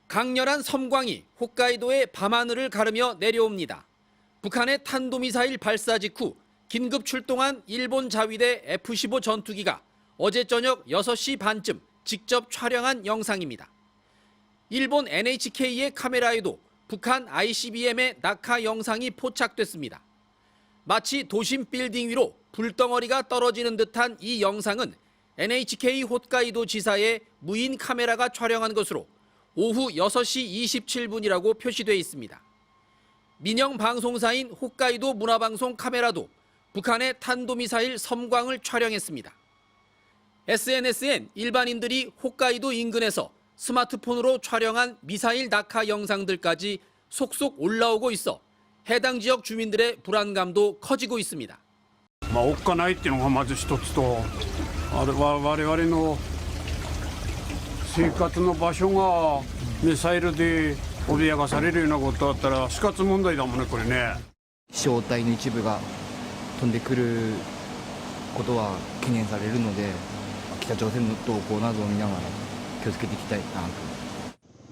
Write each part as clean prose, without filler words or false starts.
강렬한 섬광이 홋카이도의 밤하늘을 가르며 내려옵니다. 북한의 탄도미사일 발사 직후 긴급 출동한 일본 자위대 F-15 전투기가 어제 저녁 6시 반쯤 직접 촬영한 영상입니다. 일본 NHK의 카메라에도 북한 ICBM의 낙하 영상이 포착됐습니다. 마치 도심 빌딩 위로 불덩어리가 떨어지는 듯한 이 영상은 NHK 홋카이도 지사의 무인 카메라가 촬영한 것으로 오후 6시 27분이라고 표시되어 있습니다. 민영 방송사인 홋카이도 문화방송 카메라도 북한의 탄도미사일 섬광을 촬영했습니다. SNS엔 일반인들이 홋카이도 인근에서 스마트폰으로 촬영한 미사일 낙하 영상들까지 속속 올라오고 있어 해당 지역 주민들의 불안감도 커지고 있습니다. おっかないっていうのがまず一つと、我々の生活の場所がミサイルで脅かされるようなことだったら死活問題だもんね、これね。飛翔体の一部が飛んでくることは懸念されるので、北朝鮮の動向などを見ながら気をつけていきたいなと。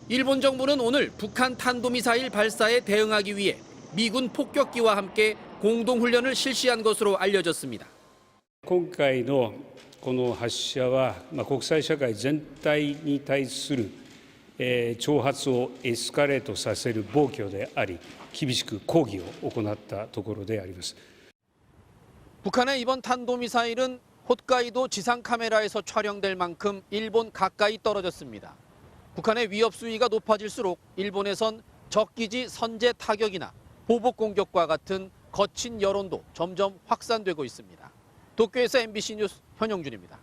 일본 정부는 오늘 북한 탄도미사일 발사에 대응하기 위해 미군 폭격기와 함께 공동훈련을 실시한 것으로 알려졌습니다. 今回のこの発射は、国際社会全体に対する挑発をエスカレートさせる暴挙であり、厳しく抗議を行ったところであります。 북한의 이번 탄도미사일은 홋카이도 지상 카메라에서 촬영될 만큼 일본 가까이 떨어졌습니다. 북한의 위협 수위가 높아질수록 일본에선 적기지 선제 타격이나 보복 공격과 같은 거친 여론도 점점 확산되고 있습니다. 도쿄에서 MBC 뉴스 현영준입니다.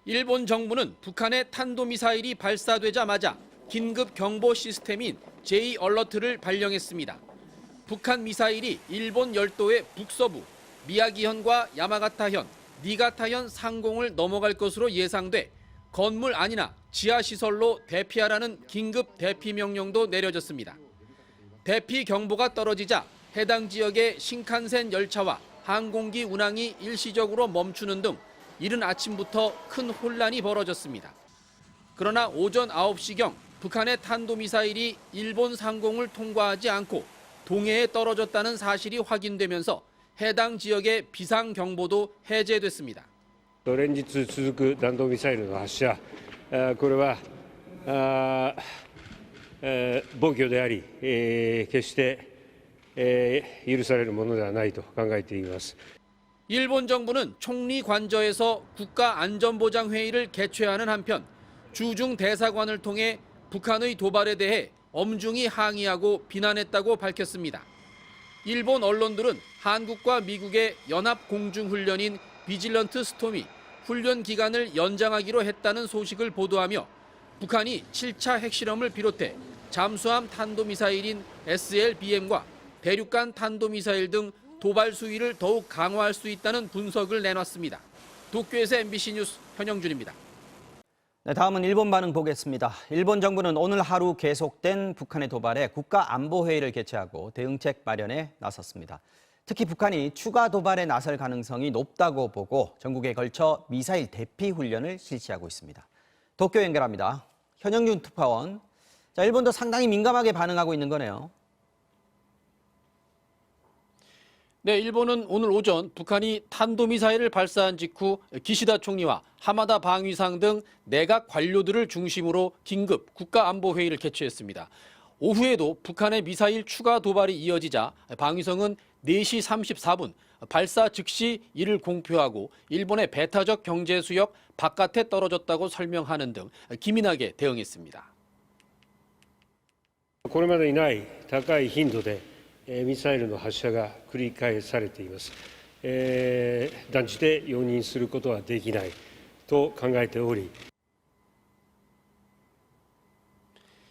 일본 정부는 북한의 탄도미사일이 발사되자마자 긴급 경보 시스템인 J-얼러트를 발령했습니다. 북한 미사일이 일본 열도의 북서부 미야기현과 야마가타현, 니가타현 상공을 넘어갈 것으로 예상돼 건물 안이나 지하시설로 대피하라는 긴급 대피 명령도 내려졌습니다. 대피 경보가 떨어지자 해당 지역의 신칸센 열차와 항공기 운항이 일시적으로 멈추는 등 이른 아침부터 큰 혼란이 벌어졌습니다. 그러나 오전 9시경 북한의 탄도미사일이 일본 상공을 통과하지 않고 동해에 떨어졌다는 사실이 확인되면서 해당 지역의 비상경보도 해제됐습니다. 連日続く弾道ミサイルの発射、これは暴挙であり、決して許されるものではないと考えています。 일본 정부는 총리 관저에서 국가안전보장회의를 개최하는 한편 주중 대사관을 통해 북한의 도발에 대해 엄중히 항의하고 비난했다고 밝혔습니다. 일본 언론들은 한국과 미국의 연합공중훈련인 비질런트 스톰이 훈련 기간을 연장하기로 했다는 소식을 보도하며 북한이 7차 핵실험을 비롯해 잠수함 탄도미사일인 SLBM과 대륙간 탄도미사일 등 도발 수위를 더욱 강화할 수 있다는 분석을 내놨습니다. 도쿄에서 MBC 뉴스 현영준입니다. 네, 다음은 일본 반응 보겠습니다. 일본 정부는 오늘 하루 계속된 북한의 도발에 국가안보회의를 개최하고 대응책 마련에 나섰습니다. 특히 북한이 추가 도발에 나설 가능성이 높다고 보고 전국에 걸쳐 미사일 대피 훈련을 실시하고 있습니다. 도쿄 연결합니다. 현영준 특파원. 자, 일본도 상당히 민감하게 반응하고 있는 거네요. 네, 일본은 오늘 오전 북한이 탄도미사일을 발사한 직후 기시다 총리와 하마다 방위상 등 내각 관료들을 중심으로 긴급 국가안보회의를 개최했습니다. 오후에도 북한의 미사일 추가 도발이 이어지자 방위성은 4시 34분 발사 즉시 이를 공표하고 일본의 배타적 경제 수역 바깥에 떨어졌다고 설명하는 등 기민하게 대응했습니다. これまでにない高い頻度でミサイルの発射が繰り返されています。断じて容認することはできないと考えており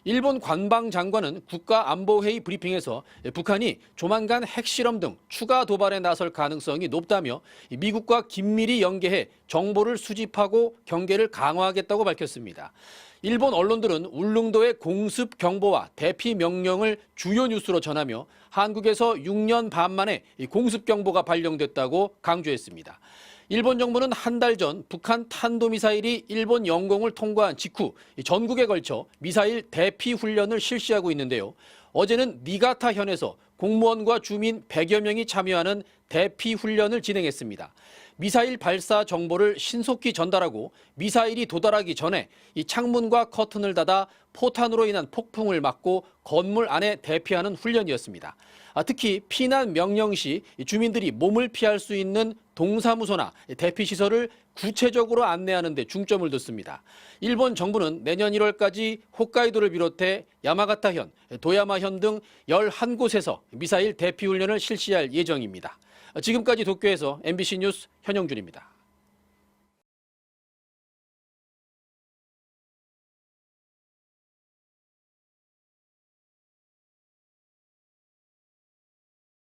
일본 관방장관은 국가안보회의 브리핑에서 북한이 조만간 핵실험 등 추가 도발에 나설 가능성이 높다며 미국과 긴밀히 연계해 정보를 수집하고 경계를 강화하겠다고 밝혔습니다. 일본 언론들은 울릉도의 공습 경보와 대피 명령을 주요 뉴스로 전하며 한국에서 6년 반 만에 공습 경보가 발령됐다고 강조했습니다. 일본 정부는 한 달 전 북한 탄도미사일이 일본 영공을 통과한 직후 전국에 걸쳐 미사일 대피 훈련을 실시하고 있는데요. 어제는 니가타현에서 공무원과 주민 100여 명이 참여하는 대피 훈련을 진행했습니다. 미사일 발사 정보를 신속히 전달하고 미사일이 도달하기 전에 이 창문과 커튼을 닫아 포탄으로 인한 폭풍을 막고 건물 안에 대피하는 훈련이었습니다. 특히 피난 명령 시 주민들이 몸을 피할 수 있는 동사무소나 대피 시설을 구체적으로 안내하는 데 중점을 뒀습니다. 일본 정부는 내년 1월까지 홋카이도를 비롯해 야마가타현, 도야마현 등 11곳에서 미사일 대피 훈련을 실시할 예정입니다. 지금까지 도쿄에서 MBC 뉴스 현영준입니다.